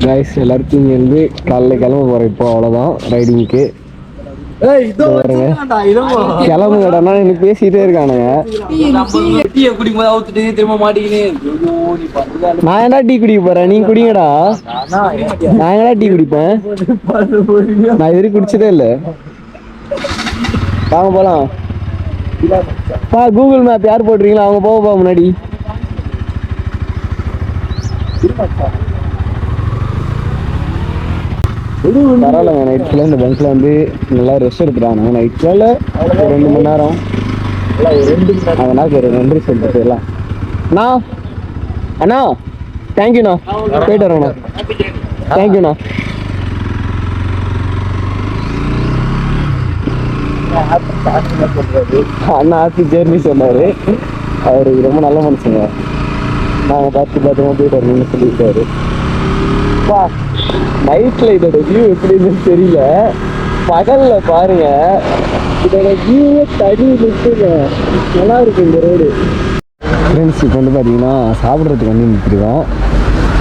Guys எல்லாருக்கும் வந்து காலைல கிளம்ப போகிறேன் இப்போ அவ்வளோதான் ரைடிங்க்கு. கிளம்புங்கடா எனக்கு பேசிட்டே இருக்கானுங்க. நான் ஏன்டா டீ குடிக்க போறேன், நீங்க குடிங்கடா. நான் ஏன்டா டீ குடிப்பேன், நான் இது வரைக்கும் குடிச்சதே இல்லை. வாங்க போலாம். கூகுள் மேப் யார் போட்டுறீங்களா அவங்க போக முன்னாடி. பரவாயில்லங்க, நைட் ஃபுல்லாக இந்த பங்க்ல வந்து நல்லா ரெஸ்ட் எடுத்துட்டாங்க. நைட் ஃபுல்லாக ஒரு 2 மணி நேரம் அதனால் ஒரு நன்றி சொல்லிட்டு போயிடலாம். அண்ணா அண்ணா தேங்க்யூண்ணா, போயிட்டு வரோண்ணா. தேங்க்யூண்ணா. அண்ணா ஹாப்பி ஜேர்னி சொன்னார். அவர் ரொம்ப நல்ல மனுஷங்க. நாங்கள் பார்த்து பத்திரமா போயிட்டு வரணும்னு சொல்லியிருக்காரு. நைட்ல இதோட வியூ எப்படின்னு தெரியல, பகல்ல பாருங்க இதோட வியூவே தனி நிற்குங்க. நல்லா இருக்கு இந்த ரோடு. ஃப்ரெண்ட்ஸ் இப்போ வந்து பார்த்தீங்கன்னா சாப்பிட்றதுக்கு வண்டி நிறுத்திருக்கோம்.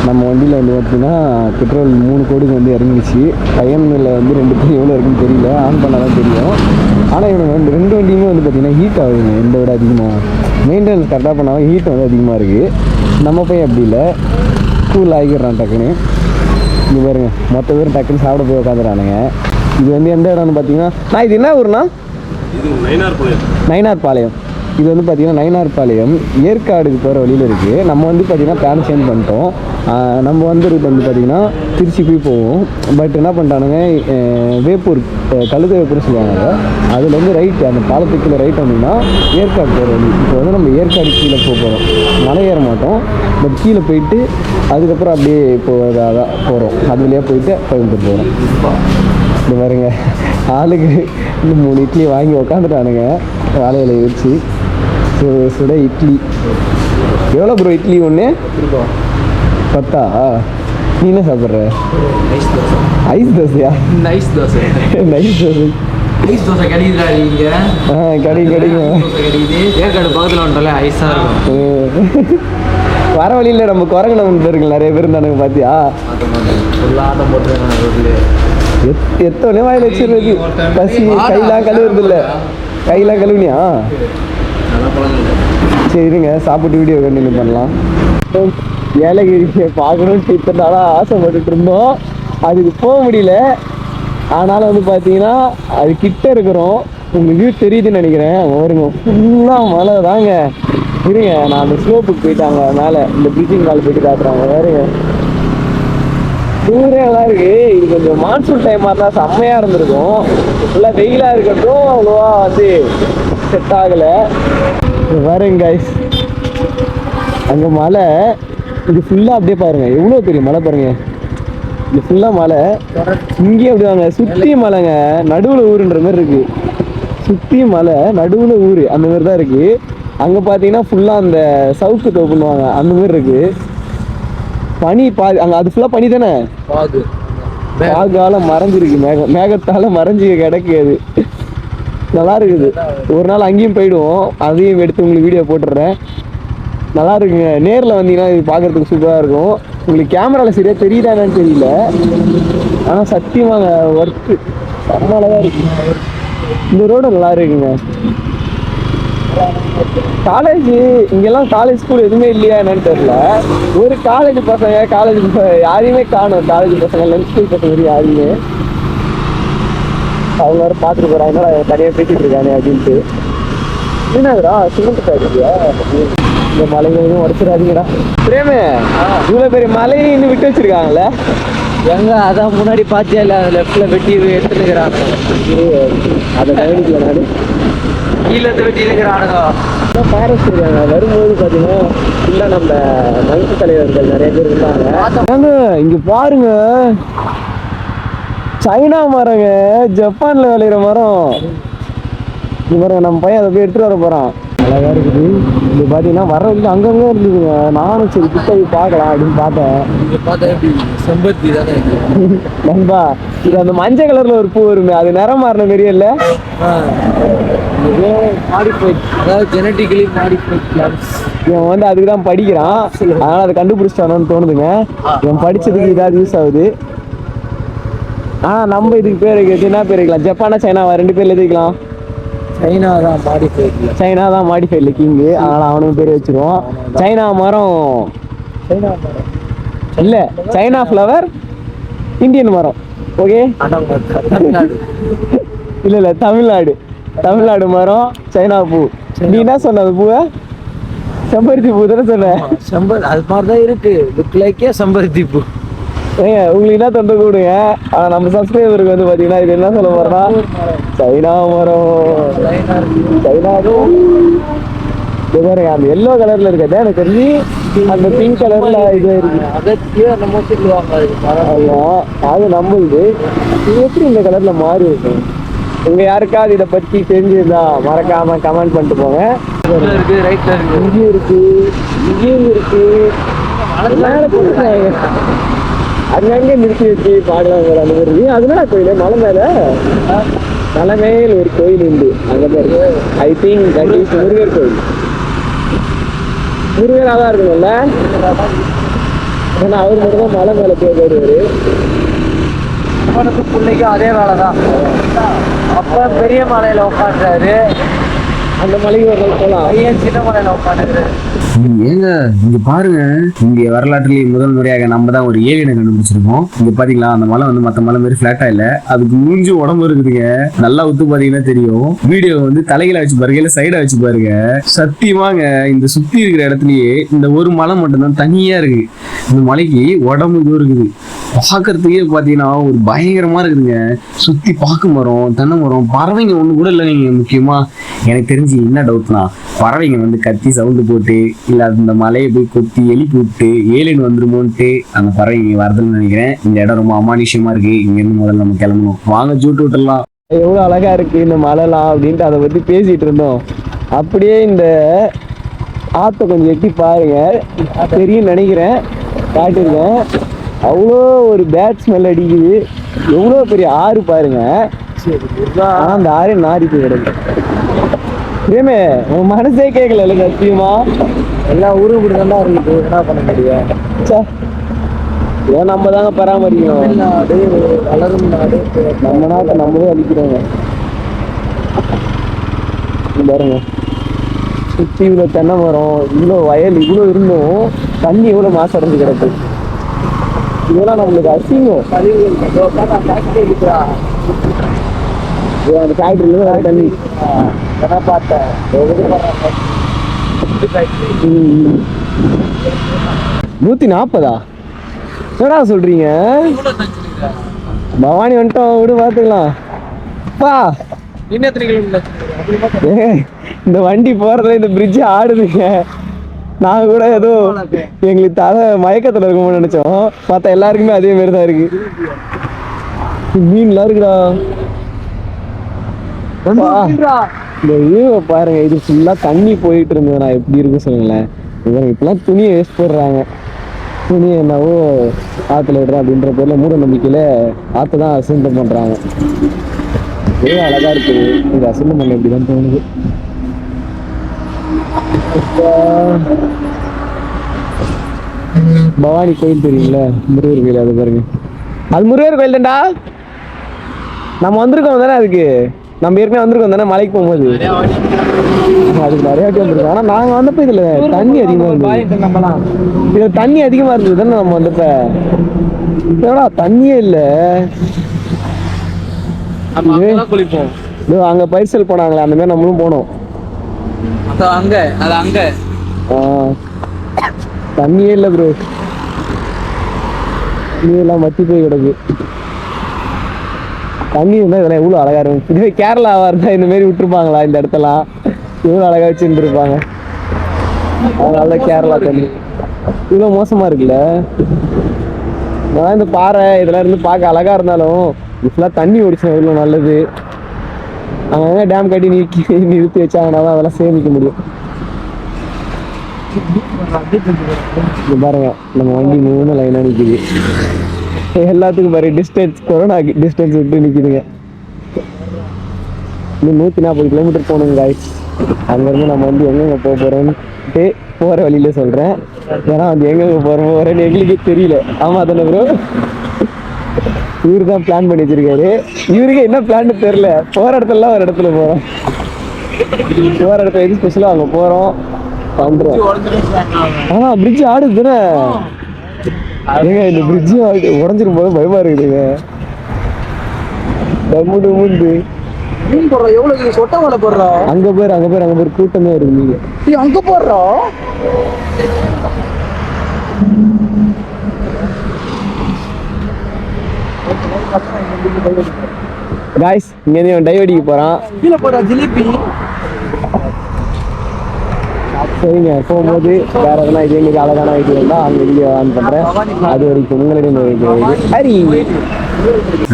நம்ம வண்டியில் வந்து பார்த்தீங்கன்னா பெட்ரோல் 3 கோடிக்கு வந்து இறங்கிடுச்சு. பையனில் வந்து 2 பேர் எவ்வளோ இருக்குன்னு தெரியல, ஆன் பண்ணால் தான் தெரியும். ஆனால் இவனுக்கு 2 வண்டியுமே வந்து பார்த்தீங்கன்னா ஹீட் ஆகுதுங்க. இந்த விட அதிகமாக மெயின்டெனன்ஸ் கரெக்டாக பண்ணாலும் ஹீட் வந்து அதிகமாக இருக்குது. நம்ம போய் அப்படி இல்லை, கூல் ஆகிடுறான் டக்குன்னு. இங்கே பாருங்க மொத்த பேரும் டக்குன்னு சாப்பிட போய் உட்காந்துறானுங்க. இது வந்து எந்த இடம்னு பார்த்தீங்கன்னா, நான் இது என்ன ஊர்னா, இது நயினார்பாளையம். இது வந்து பார்த்தீங்கன்னா நயினார்பாளையம் ஏற்காடுக்கு போகிற வழியில் இருக்குது. நம்ம வந்து பார்த்தீங்கன்னா பிளான் சேஞ்ச் பண்ணிட்டோம். நம்ம வந்து ரூட் வந்து பார்த்தீங்கன்னா திருச்சி போய் போவோம். பட் என்ன பண்ணிட்டானுங்க, வேப்பூர் கழுத வேப்பூர் சொல்லுவாங்க, அதுலேருந்து ரைட் அந்த பாலத்துக்குள்ள ரைட் வந்தீங்கன்னா ஏற்காடு போகிற வழி. இப்போ வந்து நம்ம ஏற்காடு கீழே போகிறோம், மலை ஏற மாட்டோம். பட் கீழே போயிட்டு அதுக்கப்புறம் அப்படியே போகிறோம். அது வழியாக போயிட்டு கோயம்புத்தூர் போகிறோம். இந்த பாருங்க ஆளுக்கு 3 இட்லி வாங்கி உக்காந்துட்டானுங்க வாழையில வச்சு. சுட இட்லி எவ்வளோ ப்ரோ? இட்லி ஒன்று 10. நீ என்ன சாப்பிட்ற? ஐஸ் தோசையா? Nice dosa. Nice dosa. Ice dosa கிடைக்குதுடா இங்கே. கிடைக்கும். ஏற்காடு பக்கத்தில் வந்துட்டாலே ஐஸாக இருக்கும். வர வழியில் நம்ம குரங்கு வந்துருக்குங்க, நிறைய பேர் இருந்தானுங்க பார்த்தியா? ஆட்டம் போட்டுருக்காங்க ரோட்லேயே. எத்தனை வாயில் வச்சிருக்கு பசி. கையெல்லாம் கழுவுறது இல்லை, கையெல்லாம் கழுவுனியா? சரி இருங்க, சாப்பிட்டு வீடியோ கண்டினியூ பண்ணலாம். ஏலகிரியை பார்க்கணும்னு இத்தனை நாளாக ஆசைப்பட்டுட்டு இருந்தோம், அதுக்கு போக முடியல. ஆனாலும் வந்து பார்த்தீங்கன்னா அது கிட்ட இருக்கிறோம். உங்களுக்கு தெரியுதுன்னு நினைக்கிறேன். வருங்க ஃபுல்லாக மழை தாங்க. இருங்க நான் அந்த ஸ்லோப்புக்கு போயிட்டாங்க மேலே, இந்த பிரிட்ஜிங் கால் போயிட்டு காட்டுறாங்க. வேறுங்க தூரே நல்லா இருக்கு. இது கொஞ்சம் மான்சூன் டைமாக இருந்தால் செம்மையாக இருந்திருக்கும். ஃபுல்லாக வெயிலாக இருக்கட்டும் அவ்வளோவா வந்து செட் ஆகலை. வரேங்க கைஸ், அங்கே மலை. இது ஃபுல்லாக அப்படியே பாருங்க எவ்வளோ பெரிய மலை பாருங்க. இது ஃபுல்லாக மலை, இங்கேயே அப்படி வாங்க சுற்றி மலைங்க. நடுவில் ஊருன்ற மாதிரி இருக்கு. சுற்றி மலை நடுவில் ஊர் அந்த மாதிரி தான் இருக்கு. அங்கே பார்த்தீங்கன்னா ஃபுல்லாக அந்த சவுக்கு தோப்புன்னுவாங்க அந்த மாதிரி இருக்கு. பனி அங்கே அது ஃபுல்லாக பனி தானே, பாகால மறைஞ்சிருக்கு, மேகத்தால் மறைஞ்சி கிடக்கு. அது நல்லா இருக்குது. ஒரு நாள் அங்கேயும் போயிடுவோம், அதையும் எடுத்து உங்களுக்கு வீடியோ போட்டுடுறேன். நல்லா இருக்குங்க. நேரில் வந்தீங்கன்னா இது பார்க்குறதுக்கு சூப்பராக இருக்கும். உங்களுக்கு கேமராவில் சரியாக தெரியுதானு தெரியல, ஆனால் சத்தியமாங்க ஒர்க்கு செம்மளவாக இருக்கு. இந்த ரோடு நல்லா இருக்குங்க. காலேஜ் இங்கெல்லாம் காலேஜ் ஸ்கூல் எதுவுமே இல்லையா என்னன்னு தெரியல. ஒரு காலேஜ் பசங்க யாரையுமே காணும். காலேஜ் பசங்க லஞ்ச் ஸ்கூல் பசங்க யாருமே அவங்க வேறு பார்த்துட்டு போகிறாங்க. என்னடா தனியாக பேசிட்டு இருக்கானே அப்படின்ட்டு. என்னதுடா சிமெண்ட் ஃபேக்ட்ரியா? இந்த மலைகளையும் உடச்சிடாதீங்கடா பிரேமே. இவ்வளோ பெரிய மலையை இன்னும் விட்டு வச்சிருக்காங்கல்ல எங்க? அதான் முன்னாடி பார்த்தியா இல்லை, லெஃப்டில் வெட்டி எடுத்துருக்கிறாங்க. அதை கவனிக்கல நான். கீழே வெட்டி இருக்கிறானுங்க. ஃபாரஸ்ட் இருக்காங்க. வரும்போது பார்த்தீங்கன்னா ஃபுல்லாக நம்ம மங்கு தலைவர்கள் நிறைய பேர் இருந்தாங்க. இங்கே பாருங்க சைனா மரங்க, ஜப்பான்ல விளையிற மரம். இங்க பாருங்க, நம்ம பையன் அதை போய் எடுத்துட்டு வர போறான். அழகா இருக்குது. இது பார்த்தீங்கன்னா வர வந்து அங்கங்கே இருந்ததுங்க. நானும் சரி கிட்ட போய் பார்க்கலாம் அப்படின்னு பார்த்தேன். இங்கே பார்த்தா எப்படி செம்பருத்தி தானே நண்பா, இது அந்த மஞ்சள் கலர்ல ஒரு பூ வருமே, அது நிறம் மாறின மாரியே இல்லை? மாடிஃபைட், அதாவது ஜெனட்டிக்கலி மாடிஃபைட் பிளான்ஸ். இவன் வந்து அதுக்கு தான் படிக்கிறான், அதனால அதை கண்டுபிடிச்சிட்டானு தோணுதுங்க. இவன் படிச்சதுக்கு இதாவது யூஸ் ஆகுது. நம்ம இதுக்கு பேர் வைக்கிறது என்ன பேர் வைக்கலாம்? ஜப்பானா சைனாவா? 2 பேர்ல எதுக்கலாம்? சைனா தான் மாடிஃபைட். சைனா தான் மாடிஃபைட்ல கிங்கு, அதனால அவனுக்கு பேர் வச்சிருவோம். சைனா மரம் இல்ல, சைனா ஃப்ளவர் இந்தியன் மரம். ஓகே, இல்ல தமிழ்நாடு மரம் சைனா பூ. நீ என்ன சொன்ன? அது பூவை செம்பருத்தி பூ தானே சொன்ன? அது மாதிரி தான் இருக்கு, லுக் லைக்கே செம்பருத்தி பூ. ஏங்க உங்களுக்கு என்ன தொண்டை கூடுங்க, நம்ம சப்ஸ்கிரைபருக்கு வந்து பார்த்தீங்கன்னா இது என்ன சொல்ல போறோம்னா சைனா மரம். சைனாவும் பாருங்க, அந்த எல்லோ கலர்ல இருக்கிறது எனக்கு தெரிஞ்சு அந்த பிங்க் கலர்ல இது இருக்கு. அது நம்மளுது. இது எப்படி இந்த கலர்ல மாறி இருக்கு? உங்க யாருக்காவது இதை பத்தி தெரிஞ்சிருந்தா மறக்காம கமெண்ட் பண்ணிட்டு போங்க. இங்கேயும் இருக்கு அங்கங்கே நிறுத்தி வச்சு பார்க்கலாம். அந்த மாதிரி அதனால கோயில் மலை மேல ஒரு கோயில் உண்டு. அங்கே பாருங்க, I think that is Murugar கோயில். முருகராக தான் இருக்கணும்ல, ஏன்னா அவர் மட்டும் தான் மலை மேலே போய் வருவாரு. பிள்ளைக்கும் அதே வேலை தான். அப்ப பெரிய மலையில உட்காந்துறாரு, அந்த மலைக்கு ஒரு நாள் போகலாம். பையன் சின்ன மலையில உட்காந்துருக்காரு. ஏங்க இங்க பாருங்க, இங்க வரலாற்றிலேயே முதல் முறையாக நம்ம தான் ஒரு ஏலியனை கண்டுபிடிச்சிருக்கோம். இங்க பாத்தீங்களா, அந்த மலை வந்து மத்த மலை மாதிரி பிளாட்டா இல்ல, அதுக்கு மூஞ்சி உடம்பு இருக்குதுங்க. நல்லா உத்து பாத்தீங்கன்னா தெரியும். வீடியோ வந்து தலையில வச்சு பாருங்க, இல்ல சைடா வச்சு பாருங்க. சத்தியமாங்க இந்த சுத்தி இருக்கிற இடத்துலயே இந்த ஒரு மலை மட்டும்தான் தனியா இருக்கு. இந்த மலைக்கு உடம்பு இது இருக்குது. பாக்குறதுக்கே பாத்தீங்கன்னா ஒரு பயங்கரமா இருக்குதுங்க. சுத்தி பாக்கு மரம், தென்னை மரம், பறவைங்க ஒண்ணு கூட இல்லைங்க. முக்கியமா எனக்கு தெரிஞ்சு என்ன டவுட்னா, பறவைங்க வந்து கத்தி சவுண்டு போட்டு இல்ல அந்த மலையை போய் கொத்தி எழுப்பி விட்டு ஏலியன் வந்துருமோன்ட்டு அந்த பறவைங்க வரதுன்னு நினைக்கிறேன். இந்த இடம் ரொம்ப அமானுஷ்யமா இருக்கு. இங்க இருந்து முதல்ல நம்ம கிளம்பணும். வாங்க ஜூட்டு விட்டுடலாம். எவ்வளவு அழகா இருக்கு இந்த மலைலாம் அப்படின்ட்டு அதை பத்தி பேசிட்டு இருந்தோம். அப்படியே இந்த ஆத்த கொஞ்சம் எட்டி பாருங்க, தெரியும் நினைக்கிறேன், காட்டிருக்கேன். அவ்வளோ ஒரு பேட் ஸ்மெல் அடிக்குது. எவ்வளோ பெரிய ஆறு பாருங்க. அந்த ஆறு நாரி போய் கிடக்கு. ஏமே உன் மனசே கேட்கல சத்தியமா. எல்லா ஊரும் இப்படிதான் இருக்குது, என்ன பண்ண முடியும்? ஏன் நம்ம தாங்க பராமரிக்கணும். தமிழ்நாடு வளரும் நாடு, நம்ம நாட்டை நம்மளே அழிக்கிறோங்க. பாருங்க, சுற்றி இவ்வளோ தென்னை மரம், இவ்வளோ வயல், இவ்வளோ இருந்தும் தண்ணி எவ்வளோ மாசடைஞ்சு கிடக்கு. இதெல்லாம் நம்மளுக்கு அசிங்கம். அந்த ஃபேக்டரியில வேற தண்ணி பார்த்தேன். 140 என்னடா சொல்றீங்க? பவானி வந்துட்டோம், விடு பார்த்துக்கலாம். பா இந்த வண்டி போறதுல இந்த பிரிட்ஜ் ஆடுதுங்க. நாங்க கூட ஏதோ எங்களுக்கு தலை மயக்கத்துல இருக்கும்னு நினைச்சோம், பார்த்தா எல்லாருக்குமே அதே மாதிரி தான் இருக்கு. மீன்லாம் இருக்குடா. இந்த வியூவை பாருங்க, இது ஃபுல்லா தண்ணி போயிட்டு இருந்ததுண்ணா எப்படி இருக்கு சொல்லுங்களேன். இவங்க இப்பெல்லாம் துணியை வேஸ்ட் போடுறாங்க. துணியை என்னவோ ஆற்றுல விடுறேன் அப்படின்ற பேர்ல மூட நம்பிக்கையில ஆற்று தான் அசுத்தம் பண்றாங்க. எவ்வளோ அழகா இருக்கு இது அசுத்தம் பண்ண எப்படிதான் தோணுது. பவானி கோயில் தெரியுங்களா, முருகர் கோயில், அது பாருங்க. அது முருகர் கோயில் தான்டா. நம்ம வந்திருக்கோம் தானே, அதுக்கு நம்ம ஏற்கனவே வந்திருக்கோம் தானே மலைக்கு போகும்போது. அதுக்கு நிறைய வாட்டி வந்திருக்கோம். ஆனால் நாங்கள் வந்தப்போ இதில் தண்ணி அதிகமாக இருந்தது. இதில் தண்ணி அதிகமாக இருந்தது தானே நம்ம வந்தப்ப. ஏடா தண்ணியே இல்லை. குளிப்போம். அங்கே பைசல் போனாங்களே, அந்த மாதிரி நம்மளும் போனோம். அங்க தண்ணியே இல்லை ப்ரோ. தண்ணி எல்லாம் மத்தி போய் கிடக்கு. தண்ணி இருந்தால் இதெல்லாம் எவ்வளோ அழகா இருக்கும். இதுவே கேரளாவா இருந்தா இந்த மாதிரி விட்டுருப்பாங்களா? இந்த இடத்தெல்லாம் எவ்வளோ அழகா வச்சுட்டு இருப்பாங்க. அதனால கேரளா தண்ணி இவ்வளோ மோசமா இருக்குல்ல. நான் இந்த பாறை இதெல்லாம் இருந்து பார்க்க அழகா இருந்தாலும் இப்பெல்லாம் தண்ணி ஓடிச்சுன்னா எவ்வளோ நல்லது. அங்கே டேம் கட்டி நிறுத்தி வச்சாங்கன்னா தான் அதெல்லாம் சேமிக்க முடியும். இங்க பாருங்க நம்ம வண்டி 3 லைனா நிக்குது. எல்லாத்துக்கும் பாரு டிஸ்டன்ஸ், கொரோனா டிஸ்டன்ஸ் விட்டு நிக்குதுங்க. இன்னும் 140 கிலோமீட்டர் போகணுங்க காய்ஸ். அங்கேருந்து நம்ம வந்து எங்கெங்க போக போகிறோம்ட்டு போகிற வழியில சொல்கிறேன். ஏன்னா வந்து எங்கெங்க போகிறோன்னு எங்களுக்கே தெரியல. ஆமாம் தானே ப்ரோ? இவரு தான் பிளான் பண்ணி வச்சிருக்காரு. இவருக்கு என்ன பிளான்னு தெரியல. போகிற இடத்துலலாம் ஒரு இடத்துல போகிறோம். போகிற இடத்துல எது ஸ்பெஷலாக அங்கே போகிறோம் பண்ணுறோம். ஆனால் பிரிட்ஜ் ஆடுது தானே ஏங்க? இந்த பிரிட்ஜு உடஞ்சிரும் போது பயமா இருக்குதுங்க. டம்மு டம்முண்டு மீன் போடுறோம். எவ்வளவு சொட்ட மலை போடுறோம். அங்க பேர் கூட்டமே வருது. நீங்க அங்க போடுறோம். காய்ஸ் இங்க டைவடிக்கு போறான். கீழே போடுற ஜிலேபி. சரிங்க, போகும்போது வேற எதனா இதே மாதிரி அழகான இது இருந்தால் அங்கே வீடியோ ஆன் பண்ணுறேன். அது வரைக்கும் உங்களிடம் ஹரி.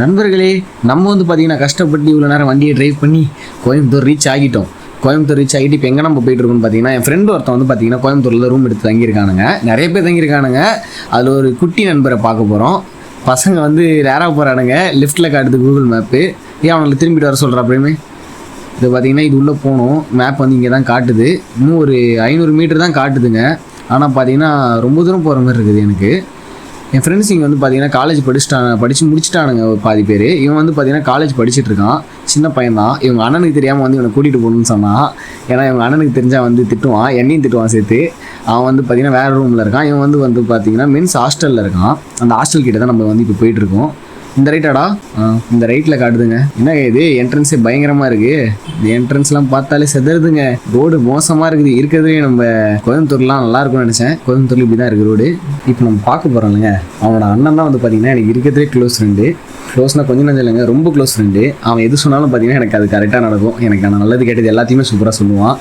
நண்பர்களே, நம்ம வந்து பார்த்தீங்கன்னா கஷ்டப்பட்டு இவ்வளோ நேரம் வண்டியை டிரைவ் பண்ணி கோயம்புத்தூர் ரீச் ஆகிட்டோம். கோயம்புத்தூர் ரீச் ஆகிட்டு இப்போ எங்கே நம்ம போயிட்டு இருக்கோம்னு பார்த்தீங்கன்னா, என் ஃப்ரெண்டு ஒருத்தன் வந்து பார்த்தீங்கன்னா கோயம்புத்தூரில் ரூம் எடுத்து தங்கியிருக்கானுங்க. நிறைய பேர் தங்கியிருக்கானுங்க. அதில் ஒரு குட்டி நண்பரை பார்க்க போகிறோம். பசங்க வந்து ரேராக போகிறானுங்க. லெஃப்ட்டில் காட்டுது கூகுள் மேப்பு. ஏன் அவனுக்கு திரும்பிட்டு வர சொல்கிற அப்படியுமே. இது பார்த்தீங்கன்னா இது உள்ளே போகணும். மேப் வந்து இங்கே தான் காட்டுது. இன்னும் ஒரு 500 மீட்டர் தான் காட்டுதுங்க. ஆனால் பார்த்தீங்கன்னா ரொம்ப தூரம் போகிற மாதிரி இருக்குது எனக்கு. என் ஃப்ரெண்ட்ஸ் இங்கே வந்து பார்த்தீங்கன்னா காலேஜ் படித்து முடிச்சுட்டானுங்க ஒரு பாதி பேர். இவன் வந்து பார்த்தீங்கன்னா காலேஜ் படிச்சுட்டு இருக்கான். சின்ன பையன் தான். இவங்க அண்ணனுக்கு தெரியாமல் வந்து இவனை கூட்டிகிட்டு போகணுன்னு சொன்னான். ஏன்னா இவங்க அண்ணனுக்கு தெரிஞ்சால் வந்து திட்டுவான், என்னையும் திட்டுவான் சேர்த்து. அவன் வந்து பார்த்தீங்கன்னா வேறு ரூமில் இருக்கான். இவன் வந்து பார்த்தீங்கன்னா மென்ஸ் ஹாஸ்டலில் இருக்கான். அந்த ஹாஸ்டல் கிட்ட தான் நம்ம வந்து இப்போ போயிட்டுருக்கோம். இந்த ரைட்டாடா? இந்த ரைட்டில் காட்டுதுங்க. என்ன இது என்ட்ரன்ஸே பயங்கரமாக இருக்குது. இந்த என்ட்ரன்ஸ்லாம் பார்த்தாலே செதறுதுங்க. ரோடு மோசமாக இருக்குது. இருக்கிறதுலே நம்ம கோயம்புத்தூர்லாம் நல்லா இருக்கும்னு நினச்சேன். கோயம்புத்தூர்ல இப்படி தான் இருக்குது ரோடு. இப்போ நம்ம பார்க்க போகிறோம் இல்லைங்க, அவனோட அண்ணன் தான் வந்து பார்த்தீங்கன்னா எனக்கு இருக்கிறதுலே க்ளோஸ் ஃப்ரெண்டு. க்ளோஸ்னால் கொஞ்சம் நஞ்சம் இல்லைங்க, ரொம்ப க்ளோஸ் ஃப்ரெண்டு. அவன் எது சொன்னாலும் பார்த்தீங்கன்னா எனக்கு அது கரெக்டாக நடக்கும். எனக்கு நான் நல்லது கேட்டது எல்லாத்தையுமே சூப்பராக சொல்லுவான்.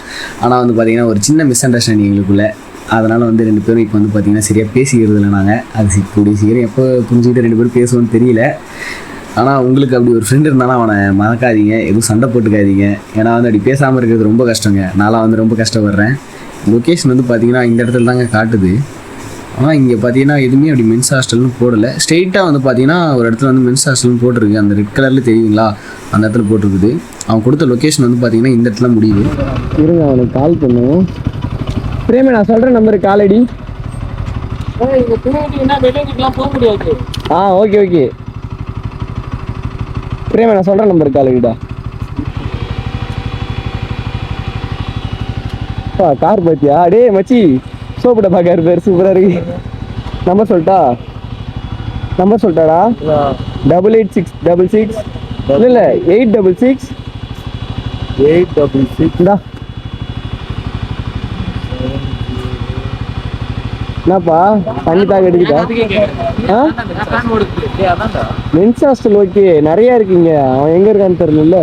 ஆனால் வந்து பார்த்தீங்கன்னா ஒரு சின்ன மிஸ் அண்டர்ஸ்டாண்டிங் எங்களுக்குள்ளே. அதனால் வந்து 2 பேரும் இப்போ வந்து பார்த்திங்கன்னா சரியாக பேசிக்கிறது இல்லை. நாங்கள் அது கூடிய சீக்கிரம் எப்போ புரிஞ்சுக்கிட்டு 2 பேரும் பேசுவோன்னு தெரியல. ஆனால் உங்களுக்கு அப்படி ஒரு ஃப்ரெண்டு இருந்தாலும் அவனை மறக்காதீங்க, எதுவும் சண்டை போட்டுக்காதீங்க. ஏன்னா வந்து அப்படி பேசாமல் இருக்கிறது ரொம்ப கஷ்டங்க. நான்லாம் வந்து ரொம்ப கஷ்டப்படுறேன். லொக்கேஷன் வந்து பார்த்திங்கன்னா இந்த இடத்துல தாங்க காட்டுது. ஆனால் இங்கே பார்த்தீங்கன்னா எதுவுமே அப்படி மென்ஸ் ஹாஸ்டல்னு போடலை. ஸ்ட்ரெயிட்டாக வந்து பார்த்தீங்கன்னா ஒரு இடத்துல வந்து மென்ஸ் ஹாஸ்டல்னு போட்டிருக்கு. அந்த ரெட் கலரில் தெரியுங்களா, அந்த இடத்துல போட்டிருக்குது. அவன் கொடுத்த லொக்கேஷன் வந்து பார்த்தீங்கன்னா இந்த இடத்துல முடியுது. இருங்க, அவனுக்கு கால் பண்ணுவோம். பிரேமே, நான் சொல்கிற நம்பருக்கு கால் அடி. போக முடியாது. ஓகே பிரேமே, நான் சொல்கிற நம்பருக்கு கால் அடிடா. கார் பார்த்தியா? டே மச்சி, சோப்பிட்ட பார்க்காரு பேர் சூப்பராக இருக்கு. நம்பர் சொல்லட்டாடா? 886666 இல்லை 866 என்னப்பா தண்ணி தாக எடுக்குதா? மென்ஸ் ஹாஸ்டல் ஓகே, நிறைய இருக்குங்க. அவன் எங்கே இருக்கான்னு தெரியல.